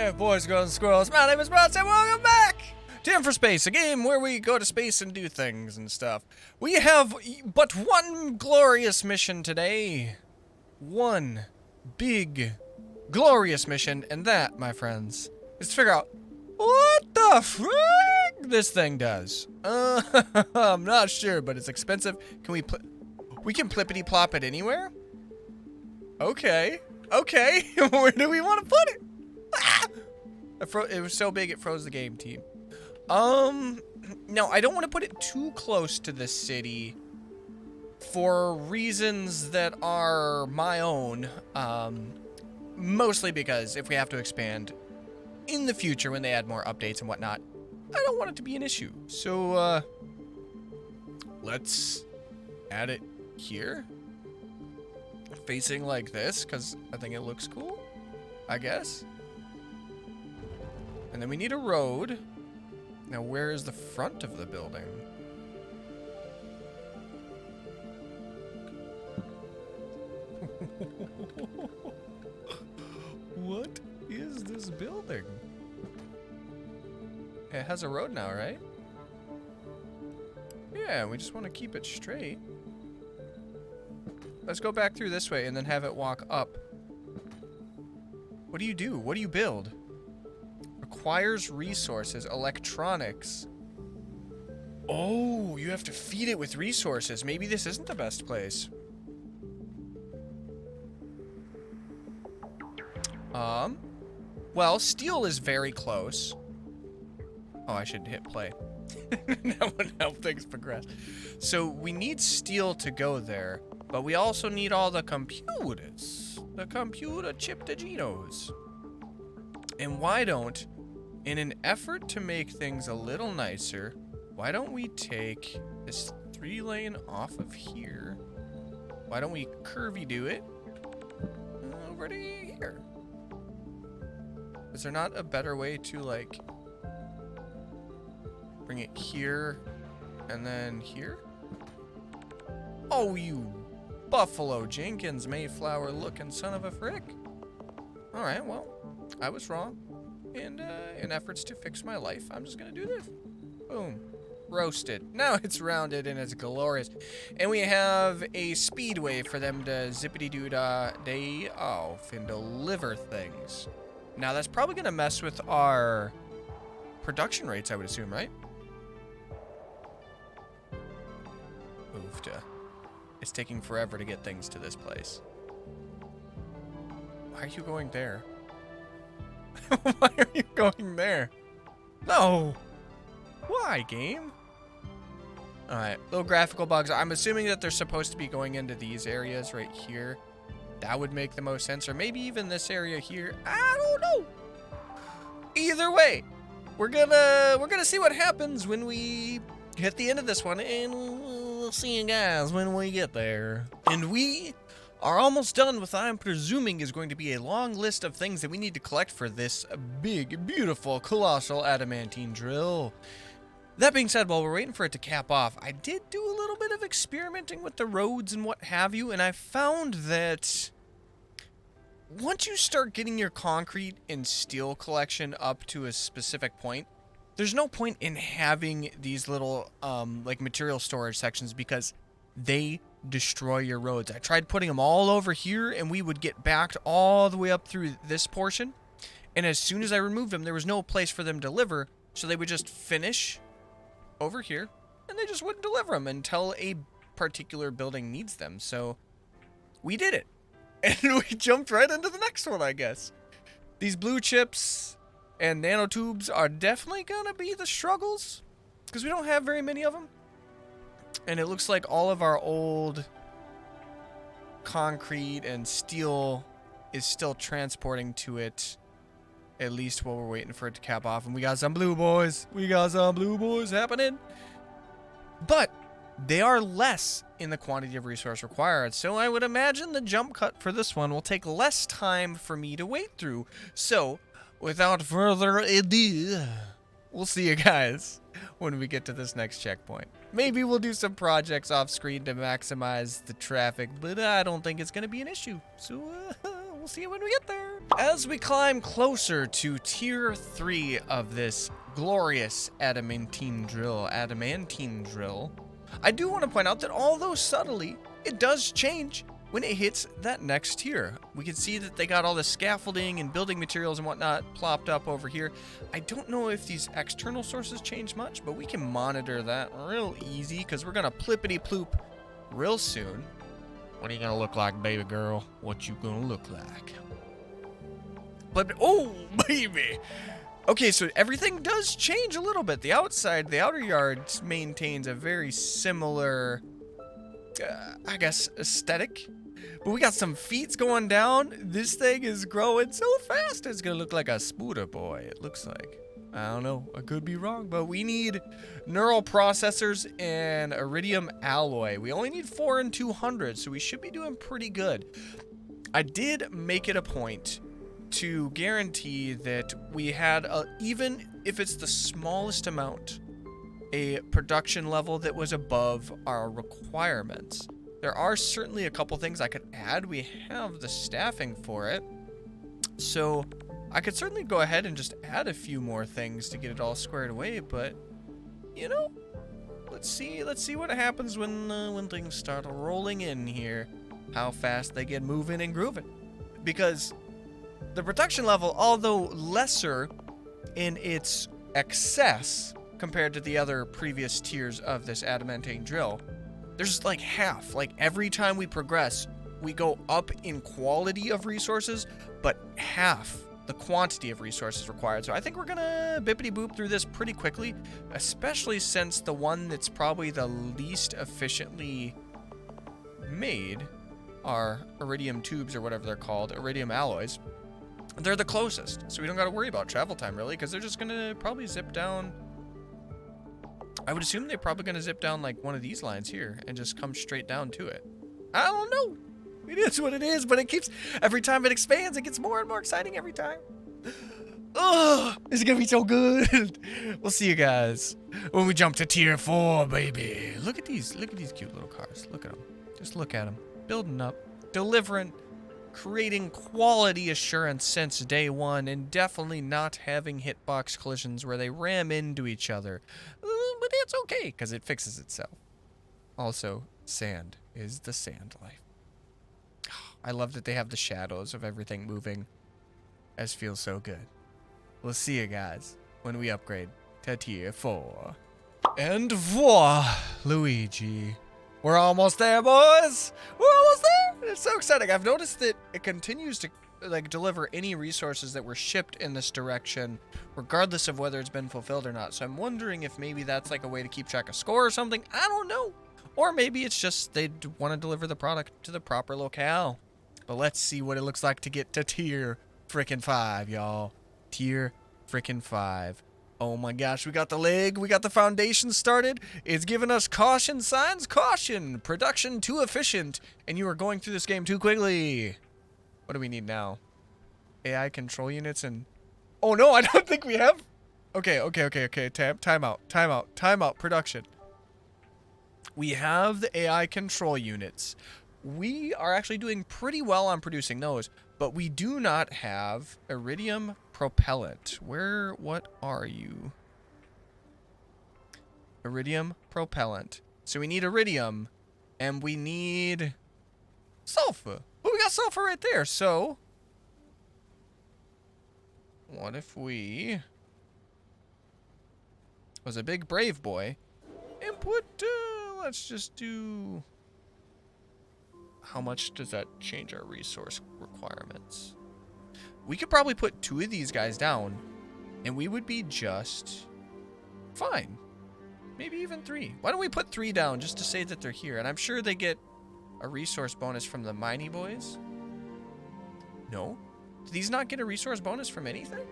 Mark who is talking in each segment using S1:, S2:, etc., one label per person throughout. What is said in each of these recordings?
S1: Hey, boys, girls, and squirrels. My name is Modstab, and welcome back to InfraSpace, a game where we go to space and do things and stuff. We have but one glorious mission today. One big, glorious mission, and that, my friends, is to figure out what the frick this thing does. I'm not sure, but it's expensive. Can we can plippity-plop it anywhere? Okay. Okay, where do we want to put it? Ah! It was so big it froze the game, team. No, I don't want to put it too close to the city for reasons that are my own. Mostly because if we have to expand in the future when they add more updates and whatnot, I don't want it to be an issue. So, let's add it here. Facing like this, because I think it looks cool, I guess. And then we need a road. Now, where is the front of the building? What is this building? It has a road now, right? Yeah, we just want to keep it straight. Let's go back through this way and then have it walk up. What do you do? What do you build? Requires resources, electronics. Oh, you have to feed it with resources. Maybe this isn't the best place. Well, steel is very close. Oh, I should hit play. That would help things progress. So we need steel to go there. But we also need all the computers. The computer chip-to-genos. And why don't, in an effort to make things a little nicer, why don't we take this 3-lane off of here? Why don't we curvy do it over to here? Is there not a better way to, like, bring it here and then here? Oh, you Buffalo Jenkins Mayflower looking son of a frick. Alright, well, I was wrong. And in efforts to fix my life, I'm just gonna do this. Boom. Roasted. Now it's rounded and it's glorious. And we have a speedway for them to zippity-doo-dah-day off and deliver things. Now that's probably gonna mess with our production rates, I would assume, right? Oofta. It's taking forever to get things to this place. Why are you going there? Why are you going there? No! Why, game? Alright, little graphical bugs. I'm assuming that they're supposed to be going into these areas right here. That would make the most sense. Or maybe even this area here. I don't know! Either way, we're gonna see what happens when we hit the end of this one, and we'll see you guys when we get there. And we are almost done with what I'm presuming is going to be a long list of things that we need to collect for this big, beautiful, colossal adamantine drill. That being said, while we're waiting for it to cap off, I did do a little bit of experimenting with the roads and what have you, and I found that once you start getting your concrete and steel collection up to a specific point, there's no point in having these little, like, material storage sections because they destroy your roads. I tried putting them all over here, and we would get backed all the way up through this portion. And as soon as I removed them, there was no place for them to deliver, so they would just finish over here, and they just wouldn't deliver them until a particular building needs them. So we did it, and we jumped right into the next one, I guess. These blue chips and nanotubes are definitely gonna be the struggles because we don't have very many of them. And it looks like all of our old concrete and steel is still transporting to it, at least while we're waiting for it to cap off. And we got some blue boys. We got some blue boys happening. But they are less in the quantity of resource required. So I would imagine the jump cut for this one will take less time for me to wait through. So without further ado, we'll see you guys when we get to this next checkpoint. Maybe we'll do some projects off screen to maximize the traffic, but I don't think it's going to be an issue. So We'll see you when we get there. As we climb closer to tier 3 of this glorious adamantine drill, I do want to point out that although subtly, it does change when it hits that next tier. We can see that they got all the scaffolding and building materials and whatnot plopped up over here. I don't know if these external sources change much, but we can monitor that real easy because we're gonna plippity ploop real soon. What are you gonna look like, baby girl? What you gonna look like? But oh, baby. Okay, so everything does change a little bit. The outside, the outer yard maintains a very similar, I guess, aesthetic. But we got some feats going down. This thing is growing so fast. It's gonna look like a spooder boy, it looks like. I don't know, I could be wrong, but we need neural processors and iridium alloy. We only need 4 and 200, so we should be doing pretty good. I did make it a point to guarantee that we had, even if it's the smallest amount, a production level that was above our requirements. There are certainly a couple things I could add. We have the staffing for it. So I could certainly go ahead and just add a few more things to get it all squared away, but you know, let's see what happens when things start rolling in here. How fast they get moving and grooving. Because the production level, although lesser in its excess compared to the other previous tiers of this adamantine drill, there's like half. Like every time we progress, we go up in quality of resources, but half the quantity of resources required. So I think we're gonna bippity boop through this pretty quickly, especially since the one that's probably the least efficiently made are iridium tubes, or whatever they're called, iridium alloys. They're the closest, so we don't got to worry about travel time really, because they're just gonna probably zip down. I would assume they're probably gonna zip down like one of these lines here and just come straight down to it. I don't know. It is what it is, but it keeps, every time it expands, it gets more and more exciting every time. Oh, this is gonna be so good. We'll see you guys when we jump to tier 4, baby. Look at these cute little cars. Look at them. Just look at them. Building up, delivering, creating quality assurance since day one, and definitely not having hitbox collisions where they ram into each other. But it's okay, because it fixes itself. Also, sand is the sand life. I love that they have the shadows of everything moving. This feels so good. We'll see you guys when we upgrade to tier 4. And voila, Luigi. We're almost there, boys. We're almost there. It's so exciting. I've noticed that it continues to like deliver any resources that were shipped in this direction, regardless of whether it's been fulfilled or not. So I'm wondering if maybe that's like a way to keep track of score or something. I don't know. Or maybe it's just they want to deliver the product to the proper locale. But let's see what it looks like to get to tier frickin' 5, y'all. Tier frickin' 5. Oh my gosh, we got the leg, we got the foundation started. It's giving us caution signs. Caution, production too efficient, and you are going through this game too quickly. What do we need now? AI control units and... Oh no, I don't think we have... Okay. Time out, production. We have the AI control units. We are actually doing pretty well on producing those, but we do not have iridium propellant. What are you? Iridium propellant. So we need iridium, and we need sulfur. Well, we got sulfur right there, so what if we was a big brave boy and put, let's just do, how much does that change our resource requirements? We could probably put 2 of these guys down, and we would be just fine. Maybe even 3. Why don't we put 3 down just to say that they're here? And I'm sure they get a resource bonus from the miney boys. No? Do these not get a resource bonus from anything?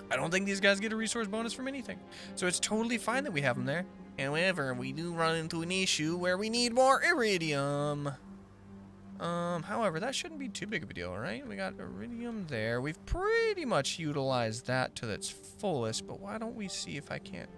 S1: I don't think these guys get a resource bonus from anything. So it's totally fine that we have them there. However, we do run into an issue where we need more iridium. However, that shouldn't be too big of a deal, right? We got iridium there. We've pretty much utilized that to its fullest, but why don't we see if I can't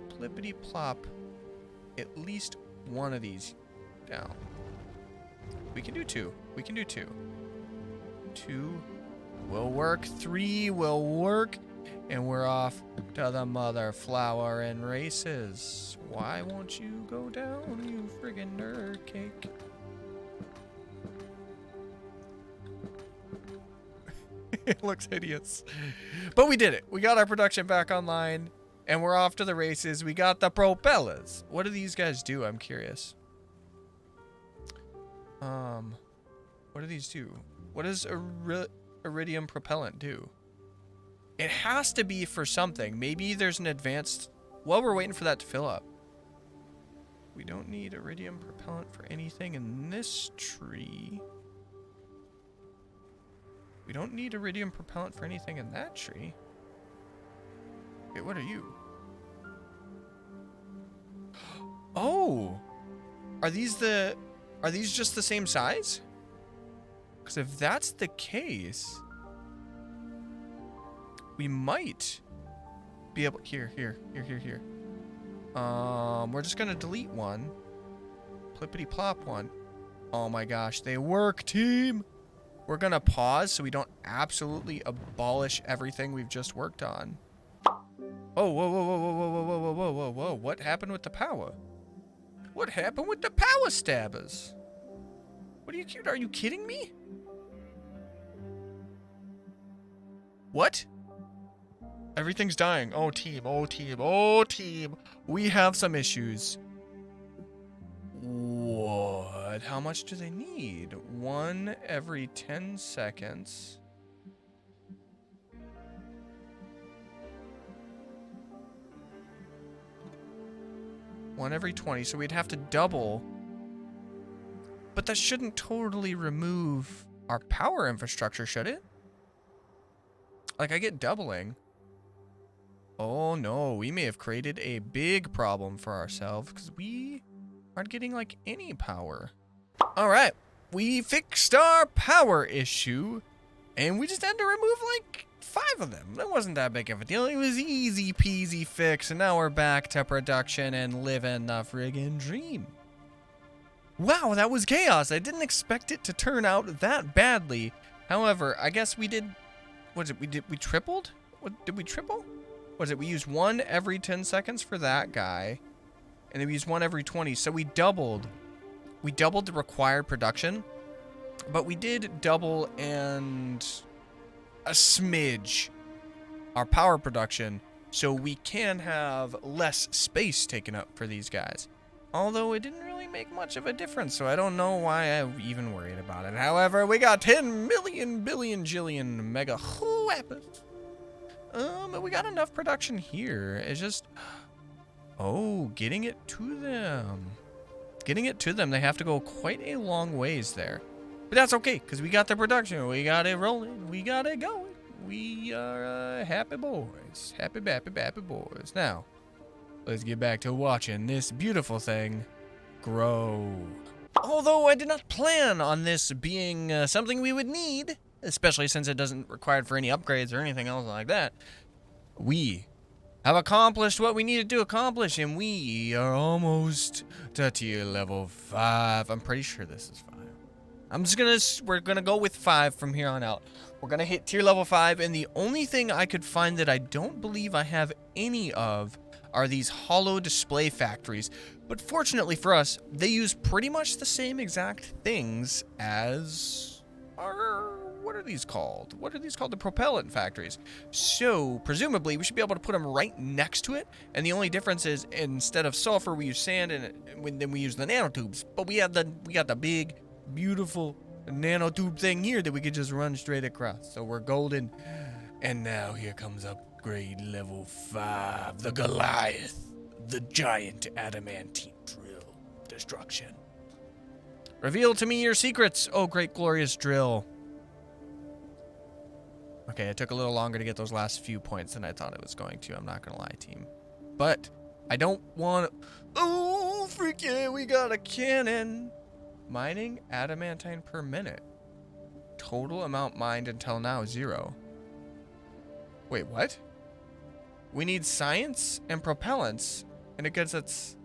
S1: plippity plop at least one of these down? We can do 2. We can do 2. 2 will work. 3 will work. And we're off to the mother flower and races. Why won't you go down, you friggin' nerd cake? It looks hideous. But we did it. We got our production back online. And we're off to the races. We got the propellers. What do these guys do? I'm curious. What do these do? What does iridium propellant do? It has to be for something. Maybe there's an advanced... While we're waiting for that to fill up. We don't need iridium propellant for anything in this tree. We don't need iridium propellant for anything in that tree. Wait, what are you? Oh! Are these just the same size? Because if that's the case, we might be able... Here. We're just gonna delete one. Plippity plop one. Oh my gosh, they work, team! We're gonna pause so we don't absolutely abolish everything we've just worked on. Oh, whoa. What happened with the power? What happened with the power stabbers? Are you kidding me? What? Everything's dying. Oh, team. We have some issues. What? How much do they need? 1 every 10 seconds. One every 20, so we'd have to double. But that shouldn't totally remove our power infrastructure, should it? Like, I get doubling. Oh no, we may have created a big problem for ourselves because we aren't getting like any power. All right, we fixed our power issue and we just had to remove like 5 of them. That wasn't that big of a deal. It was easy peasy fix, and now we're back to production and living the friggin' dream. Wow, that was chaos. I didn't expect it to turn out that badly. However, I guess we did... What is it? We tripled? What, did we triple? Was it? We used 1 every 10 seconds for that guy. And then we used 1 every 20. So we doubled. We doubled the required production. But we did double and a smidge our power production. So we can have less space taken up for these guys. Although it didn't really make much of a difference, so I don't know why I even worried about it. However, we got 10 million, billion, jillion mega weapons. But we got enough production here. It's just... Oh, getting it to them. Getting it to them, they have to go quite a long ways there. But that's okay, because we got the production. We got it rolling. We got it going. We are happy boys. Happy boys. Now... let's get back to watching this beautiful thing grow. Although I did not plan on this being something we would need, especially since it doesn't require for any upgrades or anything else like that, we have accomplished what we needed to accomplish, and we are almost to tier level 5. I'm pretty sure this is 5. We're gonna go with 5 from here on out. We're gonna hit tier level 5, and the only thing I could find that I don't believe I have any of are these hollow display factories. But fortunately for us, they use pretty much the same exact things as our... what are these called? What are these called? The propellant factories. So, presumably, we should be able to put them right next to it. And the only difference is, instead of sulfur, we use sand, and then we use the nanotubes. But we got the big, beautiful nanotube thing here that we could just run straight across. So we're golden. And now here comes upgrade level 5, the Goliath, the giant adamantine drill destruction. Reveal to me your secrets, oh great glorious drill. Okay, it took a little longer to get those last few points than I thought it was going to. I'm not gonna lie, team. But I don't want to... Oh, freak yeah, we got a cannon. Mining adamantine per minute. Total amount mined until now, 0. Wait, what? We need science and propellants, and it gets its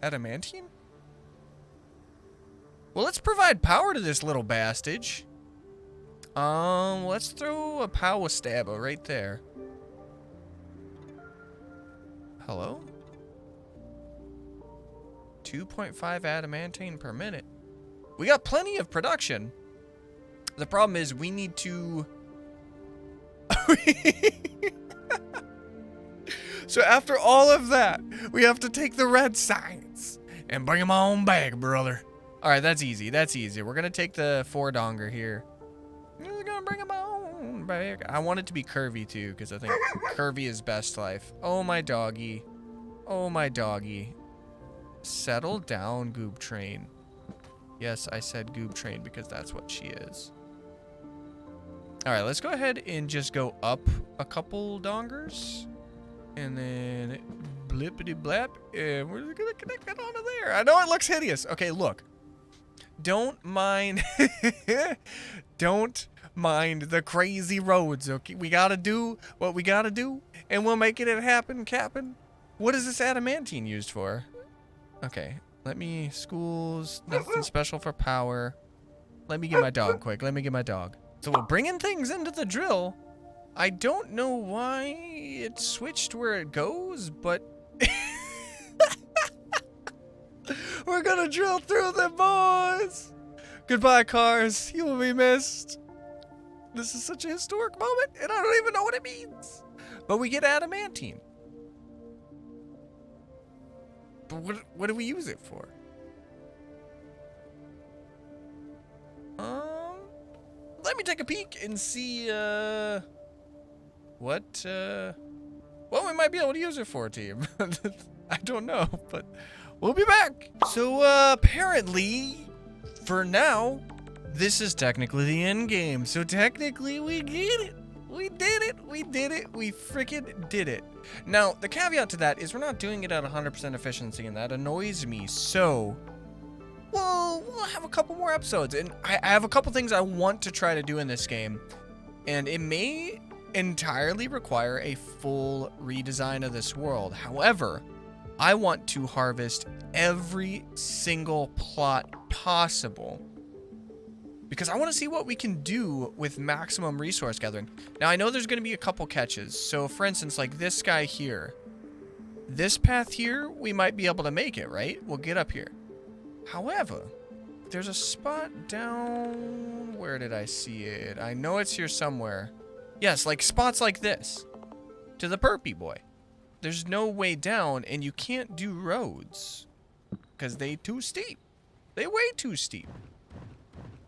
S1: adamantine? Well, let's provide power to this little bastage. Let's throw a power stabber right there. Hello? 2.5 adamantine per minute. We got plenty of production. The problem is we need to... So after all of that, we have to take the red signs and bring them on back, brother. All right, that's easy. That's easy. We're going to take the 4-donger here. We're going to bring them on back. I want it to be curvy, too, because I think curvy is best life. Oh, my doggy. Oh, my doggy. Settle down, Goob Train. Yes, I said Goob Train because that's what she is. All right, let's go ahead and just go up a couple dongers. And then blippity blap. And we're going to connect that onto there. I know it looks hideous. Okay, look. Don't mind. Don't mind the crazy roads, okay? We got to do what we got to do. And we'll make it happen, Captain. What is this adamantine used for? Okay, let me... Schools, nothing special for power. Let me get my dog quick. Let me get my dog. So we're bringing things into the drill. I don't know why it switched where it goes, but... We're gonna drill through them, boys! Goodbye, cars. You will be missed. This is such a historic moment, and I don't even know what it means. But we get adamantine. But what do we use it for? Let me take a peek and see, what we might be able to use it for, team. I don't know, but we'll be back. So, apparently, for now, this is technically the end game. So technically, we did it. We did it. We did it. We freaking did it. Now, the caveat to that is we're not doing it at 100% efficiency, and that annoys me. So, well, we'll have a couple more episodes, and I have a couple things I want to try to do in this game, and it may entirely require a full redesign of this world. However, I want to harvest every single plot possible, because I want to see what we can do with maximum resource gathering. Now, I know there's going to be a couple catches. So, for instance, like this guy here. This path here, we might be able to make it, right? We'll get up here. However, there's a spot down... Where did I see it? I know it's here somewhere. Yes, like spots like this. To the perpy boy. There's no way down, and you can't do roads. Because they too steep. They way too steep.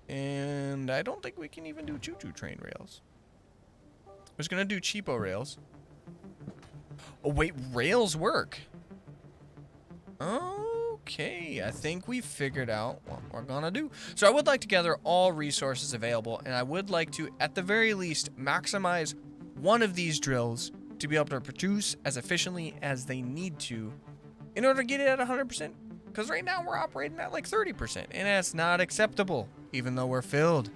S1: And I don't think we can even do choo-choo train rails. I was going to do cheapo rails. Oh, wait, rails work. Okay, I think we figured out what we're going to do. So I would like to gather all resources available, and I would like to, at the very least, maximize one of these drills to be able to produce as efficiently as they need to in order to get it at 100%. Because right now we're operating at like 30%, and that's not acceptable, even though we're filled.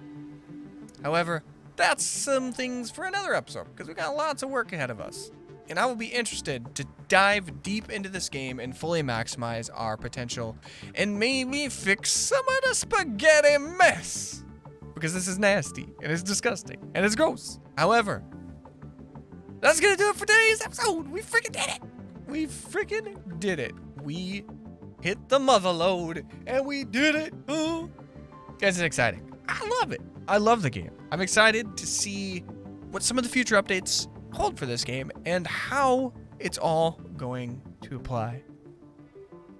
S1: However, that's some things for another episode, because we got lots of work ahead of us. And I will be interested to dive deep into this game and fully maximize our potential, and maybe fix some of the spaghetti mess. Because this is nasty, and it's disgusting, and it's gross. However, that's gonna do it for today's episode. We freaking did it. We freaking did it. We hit the mother load, and we did it. Oh, guys, it's exciting. I love it. I love the game. I'm excited to see what some of the future updates hold for this game and how it's all going to apply.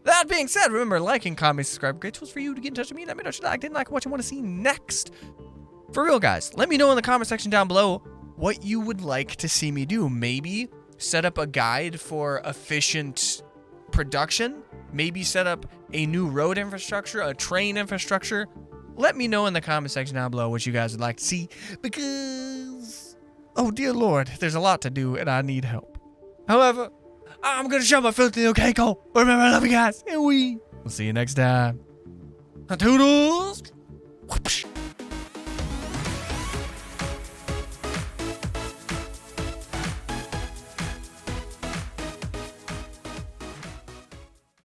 S1: That being said, remember, liking, comment, subscribe. Great tools for you to get in touch with me. Let me know what you like, didn't like, what you want to see next. For real, guys, let me know in the comment section down below what you would like to see me do. Maybe set up a guide for efficient production. Maybe set up a new road infrastructure, a train infrastructure. Let me know in the comment section down below what you guys would like to see, because, oh dear Lord, there's a lot to do and I need help. However, I'm going to show my filthy little cake hole. Remember, I love you guys, and we'll see you next time. Toodles!